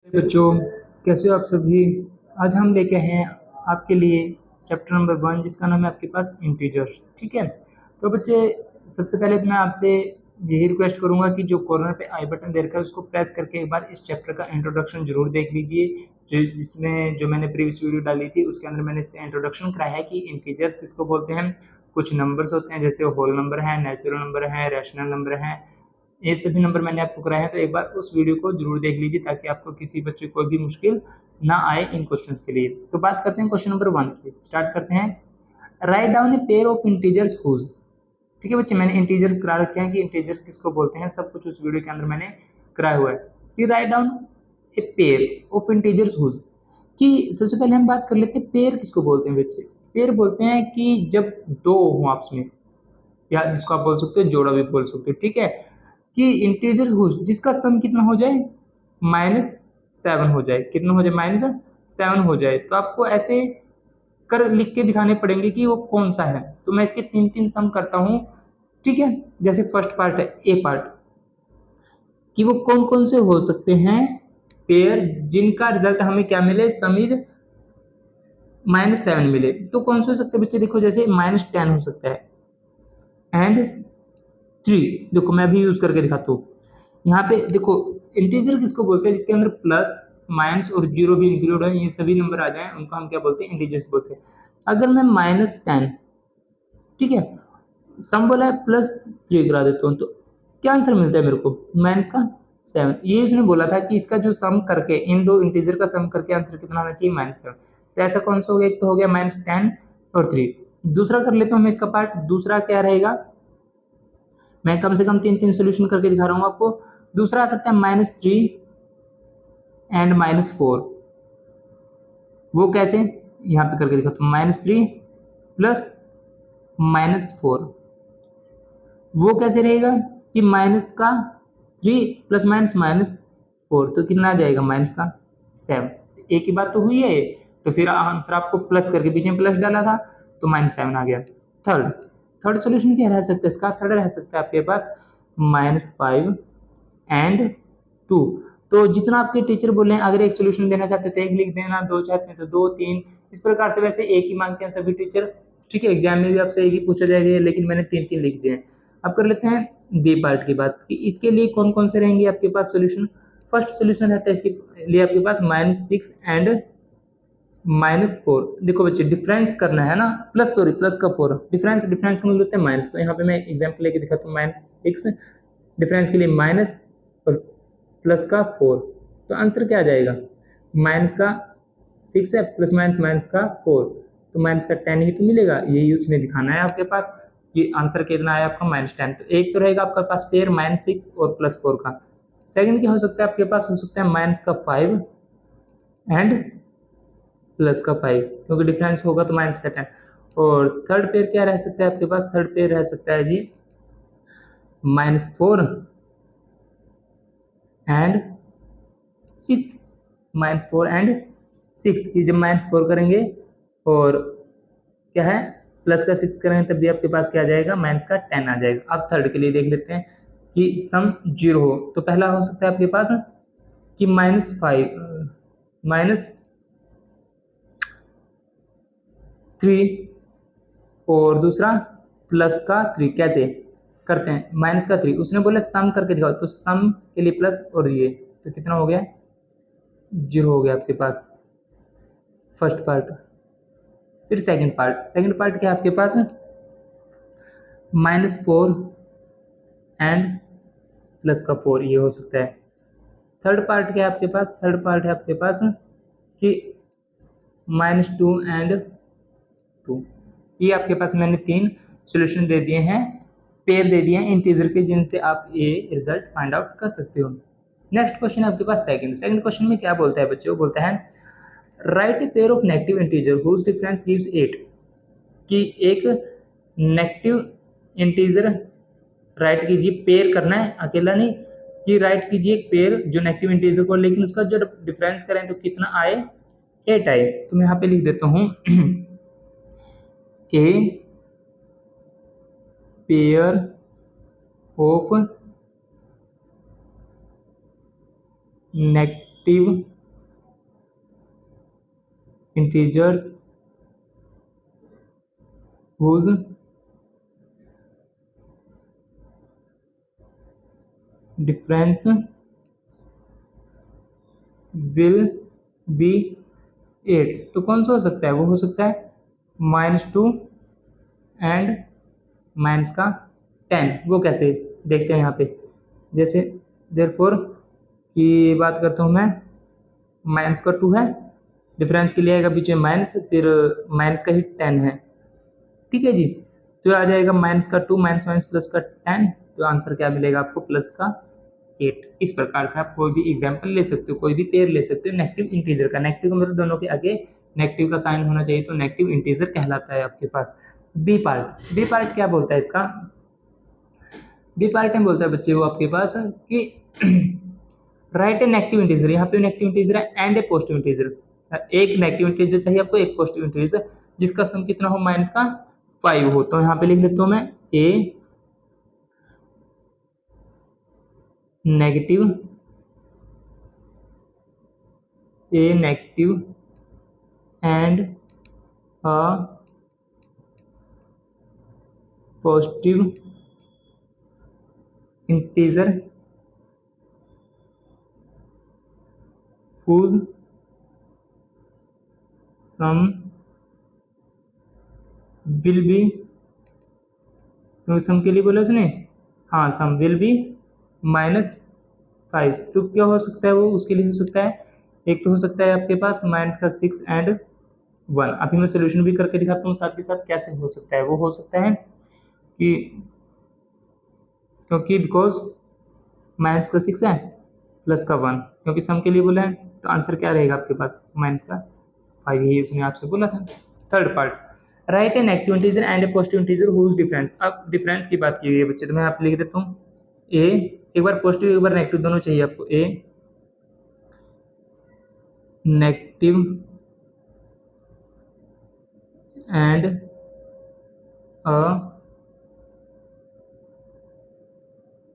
बच्चों, कैसे हो आप सभी। आज हम लेके आए हैं आपके लिए चैप्टर नंबर 1 जिसका नाम है आपके पास इंटीजर्स। ठीक है, तो बच्चे सबसे पहले तो मैं आपसे यही रिक्वेस्ट करूंगा कि जो कॉर्नर पे आई बटन दे रखा है उसको प्रेस करके एक बार इस चैप्टर का इंट्रोडक्शन जरूर देख लीजिए। जो मैंने प्रीवियस वीडियो डाली थी उसके अंदर मैंने इसका इंट्रोडक्शन कराया है कि इंटीजर्स किसको बोलते हैं। कुछ नंबर्स होते हैं जैसे होल नंबर है, नेचुरल नंबर है, रैशनल नंबर है, ये सभी नंबर मैंने आपको कराए हैं। तो एक बार उस वीडियो को जरूर देख लीजिए ताकि आपको किसी बच्चे को भी मुश्किल ना आए इन क्वेश्चंस के लिए। तो बात करते हैं क्वेश्चन नंबर 1 की, स्टार्ट करते हैं। Write down a pair of integers whose. ठीक है बच्चे, मैंने इंटीजर्स करा रखे हैं कि इंटीजर्स किसको बोलते हैं, सब कुछ उस वीडियो के अंदर मैंने कराया हुआ है कि write down a pair of integers whose. कि सबसे पहले हम बात कर लेते हैं पेयर किसको बोलते हैं बच्चे। पेयर बोलते हैं कि जब दो हो आपस में, या जिसको आप बोल सकते हो जोड़ा भी बोल सकते हो। ठीक है, कि इंटीजर जिसका सम कितना हो जाए, -7 हो जाए। कितना हो जाए, -7 हो जाए। तो आपको ऐसे कर लिख के दिखाने पड़ेंगे कि वो कौन सा है। तो मैं इसके 3-3 सम करता हूँ। ठीक है, जैसे फर्स्ट पार्ट है ए पार्ट, कि वो कौन कौन से हो सकते हैं पेयर जिनका रिजल्ट हमें क्या मिले, सम इज -7 मिले। तो कौन से हो सकते हैं बच्चे, देखो जैसे -10 हो सकता है एंड 3। देखो मैं भी यूज करके दिखाता हूँ। यहाँ पे देखो इंटीजर किसको बोलते हैं, जिसके अंदर प्लस माइनस और जीरो भी इंक्लूड है, ये सभी नंबर आ जाए उनको हम क्या बोलते हैं, इंटीजर्स बोलते हैं। अगर मैं -10, ठीक है, सम बोला है +3 करा देता हूँ, तो क्या आंसर मिलता है मेरे को, -7। ये उसने बोला था कि इसका जो सम करके, इन दो इंटीजर का सम करके आंसर कितना होना चाहिए, -7। तो ऐसा कौन सा हो गया, एक तो हो गया -10 और 3। दूसरा कर लेता हूँ मैं इसका पार्ट। दूसरा क्या रहेगा, मैं कम से कम 3-3 सोल्यूशन करके दिखा रहा हूँ आपको। दूसरा आ सकता है -3 एंड -4। वो कैसे, यहाँ पे करके दिखाता हूँ, -3 प्लस -4। वो कैसे रहेगा कि माइनस का 3 प्लस -4, तो कितना आ जाएगा, -7। एक ही बात तो हुई है। तो फिर आंसर आपको प्लस करके, बीच में प्लस डाला था तो -7 आ गया। थर्ड थर्ड सोल्यूशन क्या रह सकता है इसका, थर्ड रह सकता है आपके पास -5 एंड 2। तो जितना आपके टीचर बोले हैं, अगर एक सोल्यूशन देना चाहते हैं तो एक लिख देना, दो चाहते हैं तो दो, तीन, इस प्रकार से। वैसे एक ही मांगते हैं सभी टीचर। ठीक है, एग्जाम में भी आपसे एक ही पूछा जाएगा, लेकिन मैंने 3-3 लिख दिए हैं। अब कर लेते हैं बी पार्ट की बात कि इसके लिए कौन कौन से रहेंगे आपके पास सोल्यूशन। फर्स्ट सोल्यूशन रहता है इसके लिए आपके पास -6 एंड -4। देखो बच्चे डिफरेंस करना है ना, प्लस का 4, डिफरेंस डिफरेंस का मतलब होता है माइनस। तो यहाँ पे मैं एग्जाम्पल लेके दिखाता हूँ, -6 डिफरेंस के लिए माइनस और प्लस का 4। तो आंसर क्या आ जाएगा, माइनस का 6 है, प्लस माइनस माइनस का 4, तो माइनस का 10 ही तो मिलेगा। यही उसमें दिखाना है आपके पास कि आंसर कितना आया आपका, -10। तो एक तो रहेगा आपके पास पेयर -6 और +4 का। सेकंड क्या हो सकता है आपके पास, हो सकता है माइनस का 5 एंड प्लस का 5, क्योंकि डिफरेंस होगा तो माइनस का 10। और थर्ड पेयर क्या रह सकता है आपके पास, थर्ड पेयर रह सकता है जी -4 एंड 6। -4 एंड 6 की जब -4 करेंगे और क्या है प्लस का 6 करेंगे, तब भी आपके पास क्या आ जाएगा, माइनस का 10 आ जाएगा। अब थर्ड के लिए देख लेते हैं कि सम 0 हो। तो पहला हो सकता है आपके पास कि -3 और दूसरा प्लस का 3। कैसे करते हैं, -3 उसने बोला सम करके दिखाओ, तो सम के लिए प्लस और ये, तो कितना हो गया, 0 हो गया आपके पास फर्स्ट पार्ट। फिर सेकंड पार्ट क्या है आपके पास, -4 एंड प्लस का 4, ये हो सकता है। थर्ड पार्ट क्या है आपके पास, थर्ड पार्ट है आपके पास कि -2 एंड 2। ये आपके पास मैंने 3 सॉल्यूशन दे दिए हैं, पेयर दे दिए हैं इंटीजर के, जिनसे आप ये रिजल्ट फाइंड आउट कर सकते हो। नेक्स्ट क्वेश्चन है आपके पास सेकंड क्वेश्चन में क्या बोलता है बच्चों, बोलता है write a pair of negative integer whose difference gives 8। कि एक नेगेटिव इंटीजर राइट कीजिए, पेयर करना है, अकेला नहीं, कि राइट कीजिए एक पेयर जो नेगेटिव इंटीजर को, लेकिन उसका जो डिफरेंस करें तो कितना आए, 8 आए। तो मैं यहाँ पे लिख देता हूँ ए pair of negative integers whose difference will be 8। तो कौन सा हो सकता है? वो हो सकता है -2 एंड माइनस का 10। वो कैसे देखते हैं यहाँ पे, जैसे देयरफॉर की बात करता हूँ मैं, माइनस का 2 है, डिफरेंस के लिए आएगा बीच में माइनस, फिर माइनस का ही 10 है, ठीक है जी। तो आ जाएगा माइनस का 2 माइनस माइनस प्लस का 10, तो आंसर क्या मिलेगा आपको? प्लस का 8। इस प्रकार से आप कोई भी एग्जाम्पल ले सकते हो, कोई भी पेयर ले सकते हो नेगेटिव इंटीजर का। नेगेटिव मतलब दोनों के आगे नेगेटिव का साइन होना चाहिए, तो नेगेटिव इंटीजर कहलाता है आपके पास। बी पार्ट क्या बोलता है इसका? बी पार्ट में बोलता है बच्चे वो आपके पास कि राइट ए नेगेटिव इंटीजर। यहाँ पे नेगेटिव इंटीजर है एंड ए पॉजिटिव इंटीजर। एक नेगेटिव इंटीजर चाहिए आपको, एक पॉजिटिव इंटीजर जिसका सम कितना हो? माइनस का 5 हो। तो यहाँ पे लिख लेता हूँ मैं a negative and a positive integer whose sum will be, तो सम के लिए बोला उसने, हाँ सम विल बी -5। तो क्या हो सकता है वो उसके लिए? हो सकता है एक तो हो सकता है आपके पास माइनस का 6 एंड 1। अभी मैं सोल्यूशन भी करके दिखाता हूँ साथ के साथ कैसे हो सकता है। वो हो सकता है कि क्योंकि बिकॉज माइनस का 6 है प्लस का 1, क्योंकि सम के लिए बोला है, तो आंसर क्या रहेगा आपके पास? माइनस का 5, यही उसने आपसे बोला था। Third part, write a negative integer and a positive integer whose difference. अब डिफरेंस की बात की हुई है बच्चे, तो मैं आप लिख देता हूँ ए, एक बार पॉजिटिव एक बार नेगेटिव दोनों चाहिए आपको। A negative and a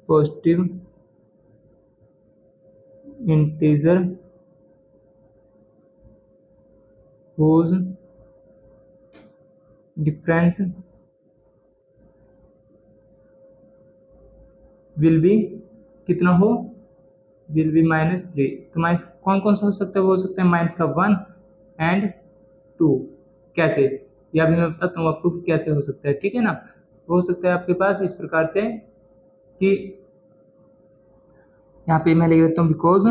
positive integer whose difference will be कितना हो? will be -3। तो माइनस कौन कौन सा हो सकता है? वो हो सकता है माइनस का 1 एंड 2। कैसे? या भी मैं बताता हूँ आपको कि कैसे हो सकता है, ठीक है ना। हो सकता है आपके पास इस प्रकार से कि यहाँ पे मैं लिख देता हूँ बिकॉज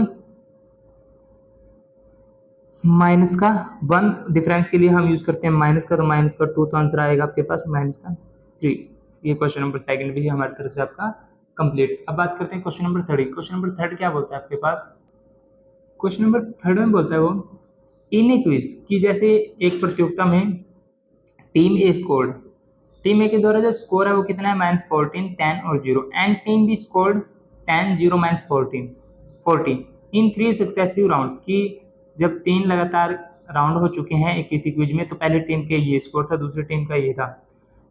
माइनस का 1 डिफरेंस के लिए हम यूज करते हैं माइनस का, तो माइनस का 2, तो आंसर आएगा आपके पास माइनस का 3। ये क्वेश्चन नंबर सेकंड भी हमारी तरफ से आपका कंप्लीट। अब बात करते हैं question number third. Question number third क्या बोलता है आपके पास? क्वेश्चन नंबर थर्ड में बोलता है वो, इन ए क्विज की जैसे एक प्रतियोगिता में टीम ए स्कोर्ड, टीम ए के द्वारा जो स्कोर है वो कितना है? -14, 10 और 0, and team B scored 10, 0, -14, 40 in 3 successive rounds. की जब 3 लगातार राउंड हो चुके हैं एक किसी क्विज में, तो पहले टीम के ये स्कोर था, दूसरी टीम का ये था।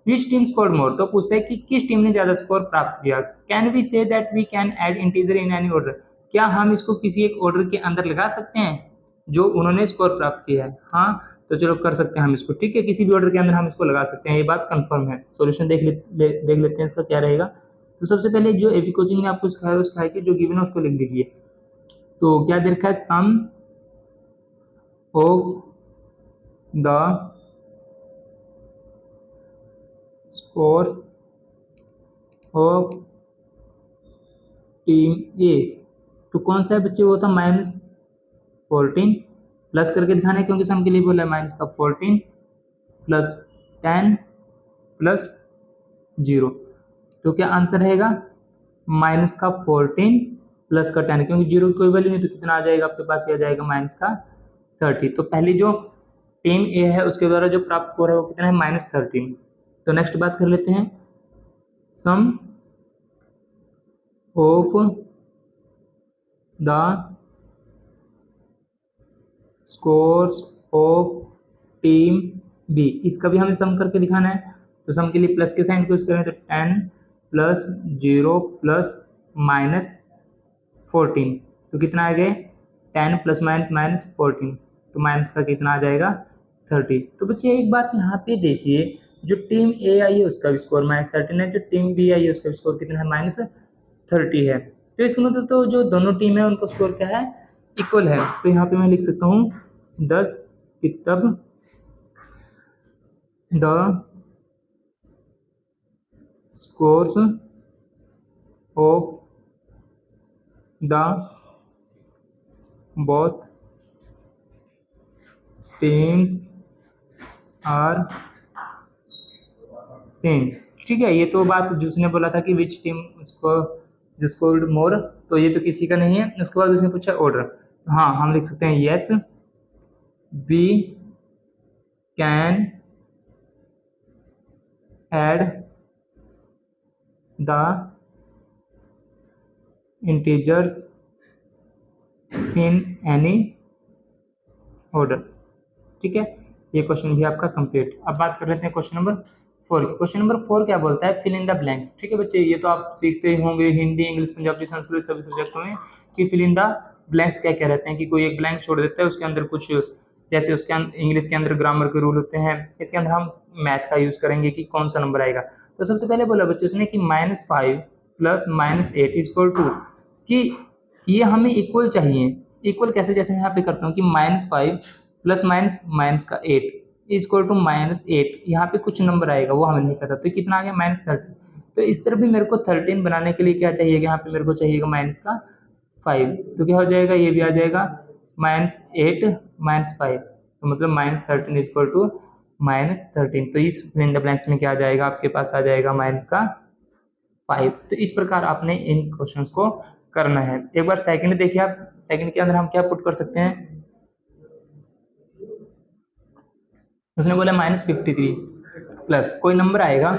Which team scored more? तो पूछता है कि किस टीम ने ज्यादा स्कोर प्राप्त किया। Can we say that we can add integer in any order? क्या हम इसको किसी एक ऑर्डर के अंदर लगा सकते हैं जो उन्होंने स्कोर प्राप्त किया है? हाँ, तो चलो कर सकते हैं हम इसको, ठीक है, किसी भी ऑर्डर के अंदर हम इसको लगा सकते हैं, ये बात कंफर्म है। सॉल्यूशन देख लेते हैं इसका क्या रहेगा। तो सबसे पहले जो एवी कोचिंग ने आपको सिखाया वो सिखाया कि जो गिवन है उसको लिख दीजिए। तो क्या दे रखा है? Sum of the scores of team A. तो कौन सा है बच्चे? वो था -14, प्लस करके दिखाना है क्योंकि सम के लिए बोला है माइनस का 14 प्लस 10 प्लस 0। तो क्या आंसर रहेगा? माइनस का 14 प्लस का 10, क्योंकि 0 की कोई वैल्यू नहीं, तो कितना आ जाएगा आपके पास? ये आ जाएगा माइनस का 30। तो पहली जो टीम ए है उसके द्वारा जो प्राप्त स्कोर है वो कितना है? -13। तो नेक्स्ट बात कर लेते हैं, sum of the scores of team B. इसका भी हमें सम करके दिखाना है, तो सम के लिए प्लस के साइन को यूज करें, तो 10 प्लस 0 प्लस -14, तो कितना आ गया? 10 प्लस माइनस -14, तो माइनस का कितना आ जाएगा? 30। तो बच्चे एक बात यहाँ पे देखिए, जो टीम ए आई है उसका भी स्कोर -13 है, जो टीम बी आई है उसका भी स्कोर कितना है, -30 है। तो इसका मतलब तो जो दोनों टीम है उनका स्कोर क्या है, इक्वल है। तो यहाँ पे मैं लिख सकता हूँ 10 कि तब the scores of the both teams are same. ठीक है, ये तो बात जिसने बोला था कि विच टीम उसको स्कोर्ड मोर, तो ये तो किसी का नहीं है। उसके बाद उसने पूछा ऑर्डर, हाँ हम लिख सकते हैं yes we can add the integers in any order. ठीक है, ये क्वेश्चन भी आपका कंप्लीट। अब बात कर लेते हैं क्वेश्चन नंबर 4 की। क्वेश्चन नंबर 4 क्या बोलता है, फिल इन द ब्लैंक्स। ठीक है बच्चे, ये तो आप सीखते ही होंगे हिंदी, इंग्लिश, पंजाबी, संस्कृत सभी सब्जेक्टों में कि फिल इन द ब्लैंक्स क्या क्या रहते हैं, कि कोई एक ब्लैंक छोड़ देता है, उसके अंदर कुछ, जैसे उसके इंग्लिश के अंदर ग्रामर के रूल होते हैं, इसके अंदर हम मैथ का यूज करेंगे कि कौन सा नंबर आएगा। तो सबसे पहले बोला बच्चे उसने कि -5 + -8 = 2, कि ये हमें इक्वल चाहिए। इक्वल कैसे, जैसे मैं यहाँ पे करता हूँ कि -5 + -8 = -8, यहाँ पे कुछ नंबर आएगा वो हमें नहीं पता, तो कितना आ गया -30। तो इस तरह भी मेरे को 13 बनाने के लिए क्या चाहिए, यहाँ पे मेरे को चाहिएगा -5, तो क्या हो जाएगा, ये भी आ जाएगा -8 -5, तो मतलब -13 = -13। तो इस फिल इन द ब्लैंक्स में क्या आ जाएगा, आपके पास आ जाएगा -5। तो इस प्रकार आपने इन क्वेश्चंस को करना है। एक बार सेकंड देखिए आप, सेकंड के अंदर हम क्या पुट कर सकते हैं, उसने बोला -53 प्लस कोई नंबर आएगा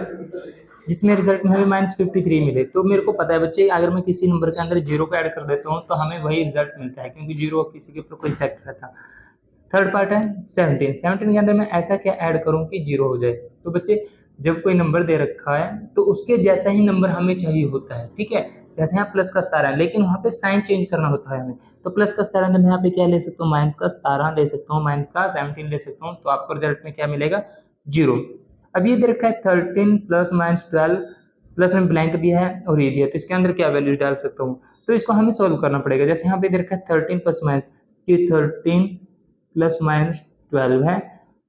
जिसमें रिजल्ट में हमें -53 मिले। तो मेरे को पता है बच्चे, अगर मैं किसी नंबर के अंदर 0 को ऐड कर देता हूँ तो हमें वही रिजल्ट मिलता है, क्योंकि 0 किसी के ऊपर कोई इफेक्ट रहता। थर्ड पार्ट है 17 के अंदर मैं ऐसा क्या ऐड करूँ कि 0 हो जाए। तो बच्चे जब कोई नंबर दे रखा है तो उसके जैसा ही नंबर हमें चाहिए होता है। ठीक है, जैसे यहाँ प्लस का 17 है, लेकिन वहाँ पे साइन चेंज करना होता है हमें। तो प्लस का 17 मैं यहाँ पे क्या ले सकता हूँ, माइनस का 17 ले सकता हूँ, माइनस का 17 ले सकता हूँ, तो आपको रिजल्ट में क्या मिलेगा, 0। अब ये दे रखा है 13 + -12 प्लस में ब्लैंक दिया है और ये दिया, तो इसके अंदर क्या वैल्यू डाल सकता हूँ, तो इसको हमें सॉल्व करना पड़ेगा। जैसे यहाँ पे दे रखा है 13 + माइनस, कि 13 + -12 है,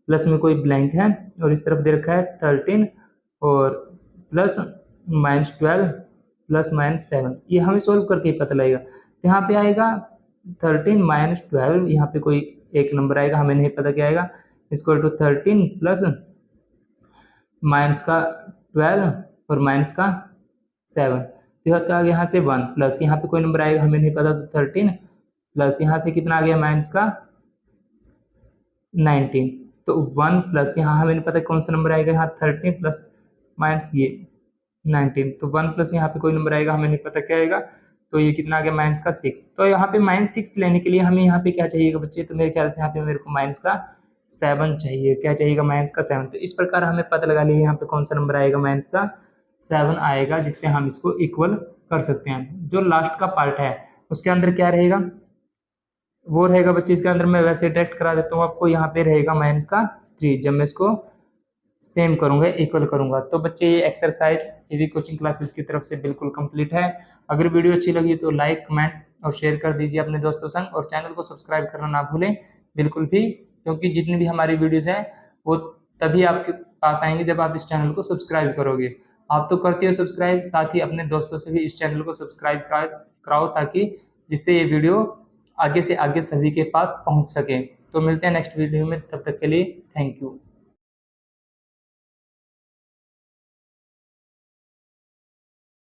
प्लस में कोई ब्लैंक है, और इस तरफ दे रखा है 13 और प्लस -12 + -7, ये हमें सोल्व करके ही पता लगेगा। तो यहाँ पे आएगा 13 - 12, यहाँ पे कोई एक नंबर आएगा, हमें नहीं पता क्या आएगा, = 13 प्लस माइनस का 12 और माइनस का 7, तो यह आ गया यहाँ से 1 प्लस यहाँ पे कोई नंबर आएगा, हमें नहीं पता, तो 13 प्लस यहाँ से कितना आ गया, माइनस का 19, तो 1 प्लस यहाँ हमें नहीं पता कौन सा नंबर आएगा, यहाँ 13 प्लस माइनस ये 19, तो 1 प्लस यहाँ पे कोई नंबर आएगा, हमें नहीं पता क्या आएगा, तो ये कितना आ गया, माइनस का 6। तो यहाँ पे -6 लेने के लिए हमें यहाँ पे क्या चाहिएगा बच्चे, तो मेरे ख्याल से यहाँ पे मेरे को माइनस का 7 चाहिए। क्या चाहिएगा, माइनस का 7। तो इस प्रकार हमें पता लगा लिया यहाँ पे कौन सा नंबर आएगा, माइनस का 7 आएगा, जिससे हम इसको इक्वल कर सकते हैं। जो लास्ट का पार्ट है उसके अंदर क्या रहेगा, वो रहेगा बच्चे, इसके अंदर मैं वैसे डायरेक्ट करा देता हूँ आपको, यहाँ पे रहेगा -3, जब मैं इसको सेम करूंगा, इक्वल करूंगा। तो बच्चे ये एक्सरसाइज एवी कोचिंग क्लासेस की तरफ से बिल्कुल कंप्लीट है। अगर वीडियो अच्छी लगी तो लाइक, कमेंट और शेयर कर दीजिए अपने दोस्तों संग, और चैनल को सब्सक्राइब करना ना भूलें बिल्कुल भी, क्योंकि जितनी भी हमारी वीडियोस हैं वो तभी आपके पास आएंगे जब आप इस चैनल को सब्सक्राइब करोगे। आप तो करते हो सब्सक्राइब, साथ ही अपने दोस्तों से भी इस चैनल को सब्सक्राइब कराओ, ताकि जिससे ये वीडियो आगे से आगे सभी के पास पहुंच सके। तो मिलते हैं नेक्स्ट वीडियो में, तब तक के लिए थैंक यू।